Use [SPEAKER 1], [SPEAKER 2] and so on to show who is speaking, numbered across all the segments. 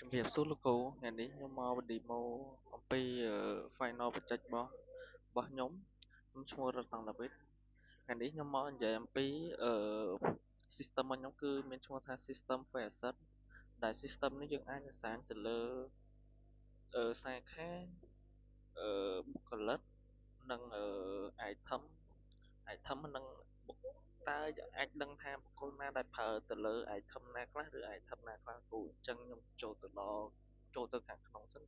[SPEAKER 1] ជំរាបសួរលោកគ្រូថ្ងៃនេះខ្ញុំមក demo អំពីfinal project របស់ខ្ញុំឈ្មោះរតនដាវីតថ្ងៃនេះខ្ញុំមកនិយាយអំពីsystem របស់ខ្ញុំគឺមានឈ្មោះថា system file asset ដែល system នេះយើងអាចសរសេរទៅលើសាខាបុគ្គលិកនិងitem និងតើអាចដឹងថាបុគ្គលណាដែលប្រើទៅលើ item ណាខ្លះឬ item ណាខ្លះគ្រូអញ្ចឹងខ្ញុំចូលទៅខាងក្នុងសិន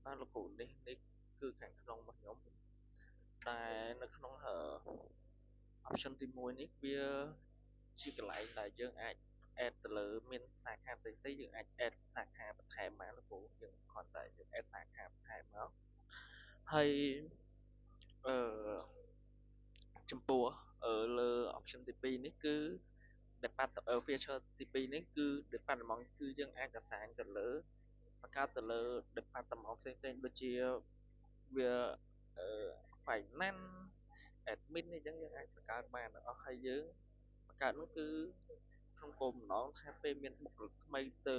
[SPEAKER 1] បាទលោកគ្រូនេះគឺខាងក្នុងរបស់ខ្ញុំតែនៅក្នុង option ទី1នេះវាជាកន្លែងដែលយើងអាច add ទៅលើមានសាខាផ្សេងៗយើងអាច add សាខាបន្ថែមមកលោកគ្រូយើងគ្រាន់តែយើង add សាខាបន្ថែមមកហើយអឺចំពោះលើ option ទី2នេះគឺ feature ទី2នេះគឺ department គឺយើងអាច assign ទៅលើបង្កើតទៅលើ department ផ្សេងៗដូចជាវាអឺ finance admin អញ្ចឹងយើងអាចបង្កើតបានទាំងអស់ហើយយើងបង្កើតនោះគឺក្នុងគោលបំណងថាពេលមានបុគ្គលិកថ្មីទៅ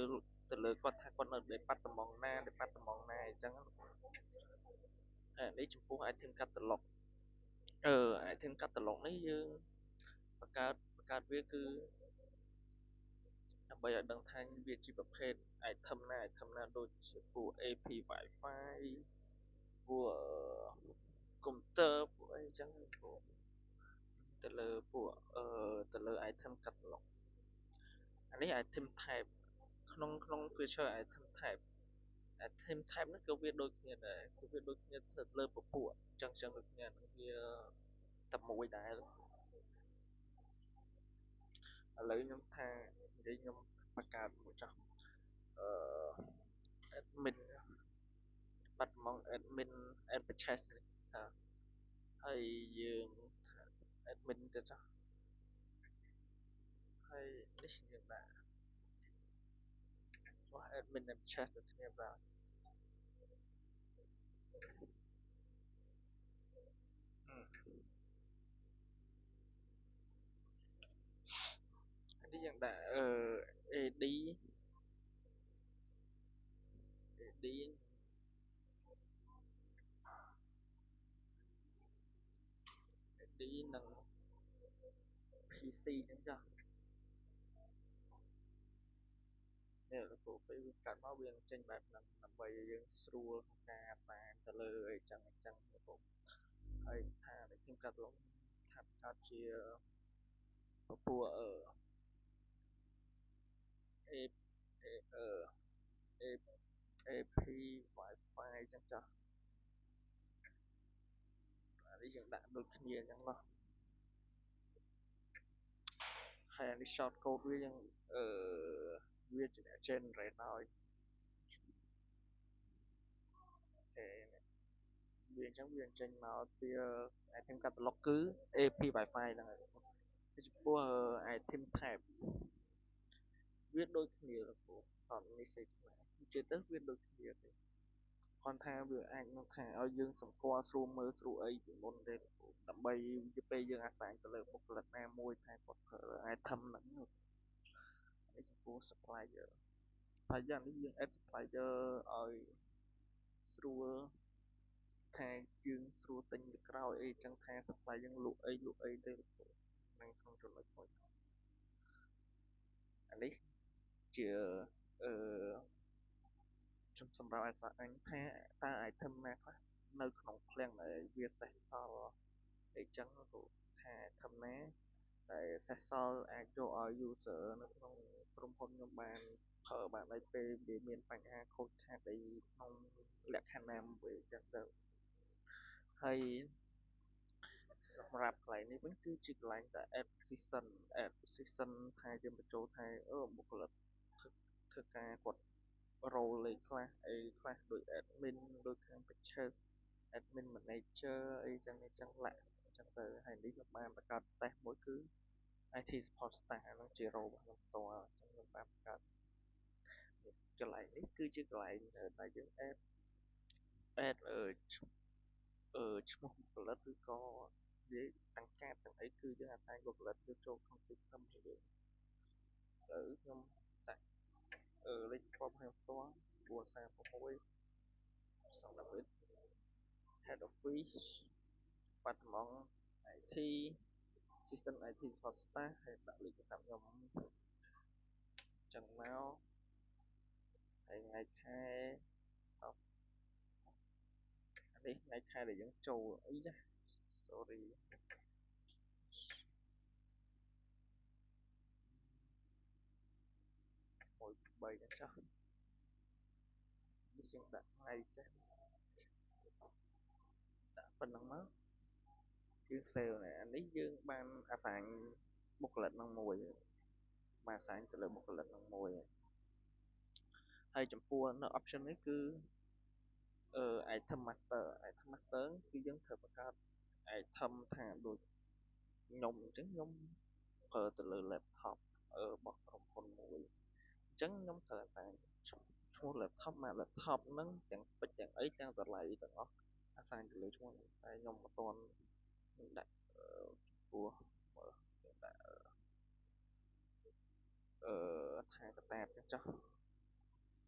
[SPEAKER 1] លើគាត់ថាគាត់នៅ department ណា department ណាអញ្ចឹងនេះចំពោះ item catalog item catalog នេះយើងបង្កើតវាគឺដើម្បីឲ្យដឹងថាវាជាប្រភេទ item ណាដូចជាពួក AP Wi-Fi ពួកកុំព្យូទ័រពួកអីចឹងពួកទៅលើពួកទៅលើ item catalog អានេះ item type ក្នុង feature item type នេះក៏វាដូចគ្នាដែរគឺវាដូចគ្នាទៅលើពពួកអញ្ចឹងដូចគ្នាវាតែមួយដែរឥឡូវខ្ញុំថានិយាយខ្ញុំបង្កើតមួយចោះអឺ admin បាត់ហ្មង admin and purchase នេះថាហើយយើងថា admin ទៅចោះហើយនេះយើងដាក់ចុះ admin and purchase ដូចគ្នាបាទនេះយើងដាក់AD AD AD និង PC អញ្ចឹងចុះនេះលោកគ្រូពេលវាកាត់មកវានឹងចេញបែបហ្នឹងដើម្បីឲ្យយើងស្រួលក្នុងការអាសាទៅលើអីចឹងលោកគ្រូហើយថានៅខ្ញុំកាត់ឡុងថាបង្កើតជាពពួកA A A AP Wi-Fi អញ្ចឹងចុះអានេះយើងដាក់ដូចគ្នាអញ្ចឹងមកហើយអានេះ short code វាយើងវាជាអ្នក generate ឲ្យវាអញ្ចឹងវាចេញមកវា item catalog គឺ AP Wi-Fi ហ្នឹងហើយចំពោះ item type វាដូចគ្នាលោកគ្រូអត់នេះសេខ្មែរនិយាយទៅវាដូចគ្នាទេគ្រាន់ថាវាអាចនឹងថាឲ្យយើងសម្គាល់ស្រួលមើលស្រួលអីពីមុនទេលោកគ្រូដើម្បីពេលយើងអាសាញទៅលើបុគ្គលិកណាមួយថាគាត់ប្រើ item ហ្នឹងនេះចំពោះ supplier ហើយយ៉ាងនេះយើង add supplier ឲ្យស្រួលថាយើងស្រួលទិញទៅក្រោយអីចឹងថា supplier យើងលក់អីទេលោកគ្រូនឹងក្នុងចំណុចមួយអានេះជាអឺខ្ញុំសម្រាប់ឲ្យសាអញថាតើ item ណាខ្លះនៅក្នុងឃ្លាំងដែលវាសេសសល់អីចឹងក៏ថា item ណាដែលសេសសល់អាចយកឲ្យ user នៅក្នុងក្រុមហ៊ុនខ្ញុំបានប្រើបានឲ្យពេលវាមានបញ្ហាខូចខាតអីក្នុងលក្ខខណ្ឌណាមួយចឹងទៅហើយសម្រាប់កន្លែងនេះវិញគឺជាកន្លែងតែ add position ថាយើងបញ្ចូលថាបុគ្គលិកធ្វើការគាត់ role លេខខ្លះអីខ្លះដូច admin ដូចខាង purchase admin manager អីចឹងឡាក់ចឹងទៅហើយនេះខ្ញុំបានបង្កើត test មួយគឺ IT support staff ហ្នឹងជា role របស់ខ្ញុំផ្ទាល់ចឹងខ្ញុំបានបង្កើតកន្លែងនេះគឺជាកន្លែងដែលយើង add ឈ្មោះបុគ្គលិកឬក៏និយាយទាំងការទាំងអីគឺយើងអាស្រ័យបុគ្គលិកយកចូលក្នុង system របស់យើងឥឡូវខ្ញុំតាក់លេខស្គាល់ខ្ញុំផ្ទាល់436សង្កាត់វិទ្យ head office បាត់ដំបង IT system IT support staff ហើយដាក់លេខទូរស័ព្ទខ្ញុំចឹងមកហើយថ្ងៃខែតបនេះថ្ងៃខែដែលយើងចូលអីណា sorry 1 3ណាចុះនេះយើងដាក់ថ្ងៃចេះដាក់ប៉ុណ្ណឹងមកយើង sale នេះអានេះយើងបានអាសាញបុគ្គលិកនឹងមួយបានអាសាញទៅលើបុគ្គលិកនឹងមួយហើយចំពោះនៅ option នេះគឺitem master គឺយើងត្រូវបង្កើត item ថាដូចខ្ញុំអញ្ចឹងខ្ញុំប្រើទៅលើ laptop របស់ក្រុមហ៊ុនមួយអញ្ចឹងខ្ញុំត្រូវតែឈ្មោះ laptop មក laptop ហ្នឹងទាំង spec ទាំងអីទាំងតម្លៃទាំងអស់អាសាញទៅលើឈ្មោះតែខ្ញុំមិនទាន់ដាក់ចំពោះមើលដាក់ថាកតាបចឹងចុះ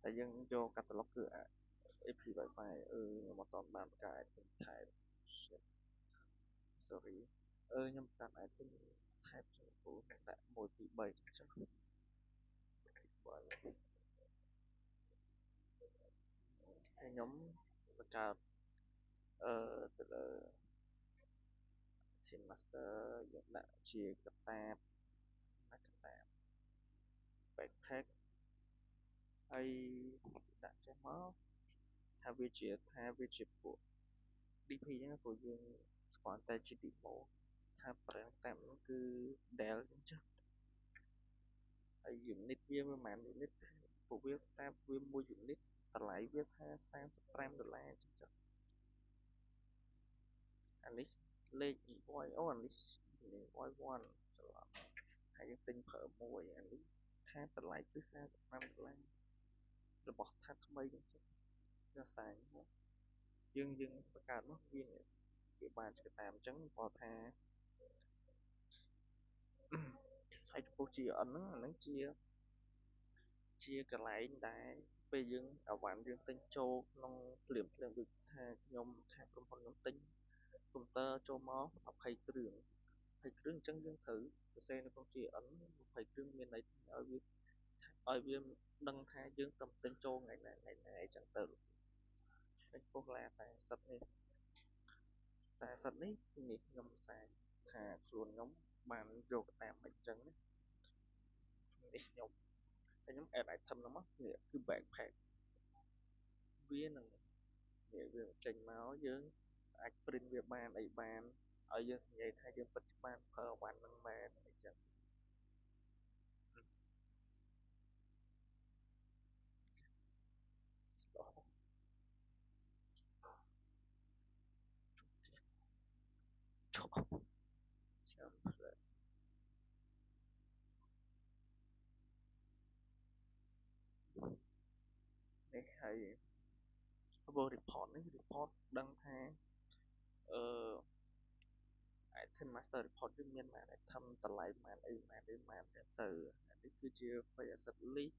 [SPEAKER 1] តែយើងយក catalog គឺ AP Wi-Fi ខ្ញុំអត់ទាន់បានបង្កើត item type sorry ខ្ញុំបង្កើត item type ចំពោះដាក់1 2 3ចឹងចុះហើយខ្ញុំបង្កើតទៅលើ Team Master យើងដាក់ជាកតាប backpack ហើយដាក់ចេះមកថាវាជាពួក DP ហ្នឹងព្រោះយើងស្គាល់តែជា demo ថាប្រឹងតាមនោះគឺ Dell ចឹងចុះហើយ unit វាប្រហែល unit ពួកវាតាមវា1 unit តម្លៃវាថា$35ចឹងចុះអានេះលេខ invoice អានេះ invoice 1ច្រឡំហើយយើងទិញប្រើមួយអានេះថាតម្លៃគឺ$35របស់ថាថ្មីចឹងចុះវាសាញមកយើងបង្កើតមកវាបានជាតាមអញ្ចឹងគាត់ថាហើយចំពោះ GN ហ្នឹងអាហ្នឹងជាកន្លែងដែលពេលយើងអាវ៉ាន់យើងទិញចូលក្នុងភ្លាមដូចថាខ្ញុំខាងក្រុមហ៊ុនខ្ញុំទិញកុំព្យូទ័រចូលមក20គ្រឿងអញ្ចឹងយើងត្រូវសរសេរនៅក្នុង GN 20គ្រឿងមានន័យថាឲ្យវាដឹងថាយើងទៅទិញចូលថ្ងៃណាអញ្ចឹងទៅហើយពោះឡា40នេះខ្ញុំសាញថាខ្លួនខ្ញុំបានយកតាមអញ្ចឹងនេះខ្ញុំហើយខ្ញុំ add item ហ្នឹងមកនេះគឺ backpack វានឹងវាចេញមកយើងអាច print វាបានអីបានឲ្យយើងសង្កេតថាយើងពិតជាបានប្រើអវ៉ាន់ហ្នឹងមែនអីចឹងស្លោចុះចាំនេះហើយ report នេះ report ដឹងថាអឺ item master report វាមានបាន item តម្លៃបានអីបានចឹងទៅនេះគឺជា file asset list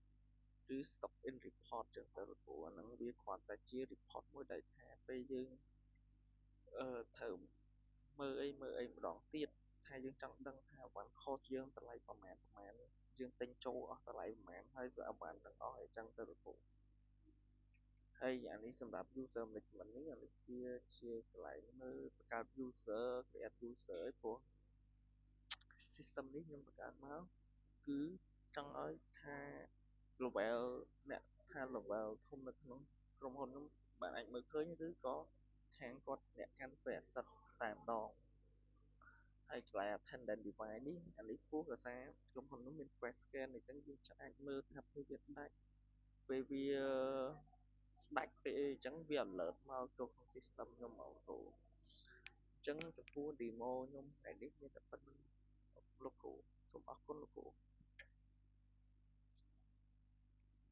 [SPEAKER 1] ឬ stock in report ចឹងទៅព្រោះអាហ្នឹងវាគ្រាន់តែជា report មួយដែលថាពេលយើងត្រូវមើលអីម្ដងទៀតថាយើងចង់ដឹងថាអវ៉ាន់ cost យើងតម្លៃប្រមាណយើងទិញចូលអស់តម្លៃប្រមាណហើយអវ៉ាន់ទាំងអស់អីចឹងទៅលោកគ្រូហើយអានេះសម្រាប់ user management នេះអានេះវាជាកន្លែងមើលបង្កើត user create user ឯព្រោះ system នេះខ្ញុំបង្កើតមកគឺចង់ឲ្យថា level អ្នកថា level ធំនៅក្នុងក្រុមហ៊ុននោះbạnអាចមើលឃើញឬក៏ខាងគាត់អ្នកកាន់ asset តែម្ដងហើយកន្លែង attendant device នេះអានេះពោះដោយសារក្រុមហ៊ុននោះមាន face scan អញ្ចឹងយើងអាចមើលថាពេលវាដាច់ពេលវាស្ដាច់ពេលអីអញ្ចឹងវា alert មកចូលក្នុង system ខ្ញុំមកគ្រូអញ្ចឹងចំពោះ demo ខ្ញុំថ្ងៃនេះមានតែប៉ុណ្្នឹងលោកគ្រូសូមអរគុណលោកគ្រូ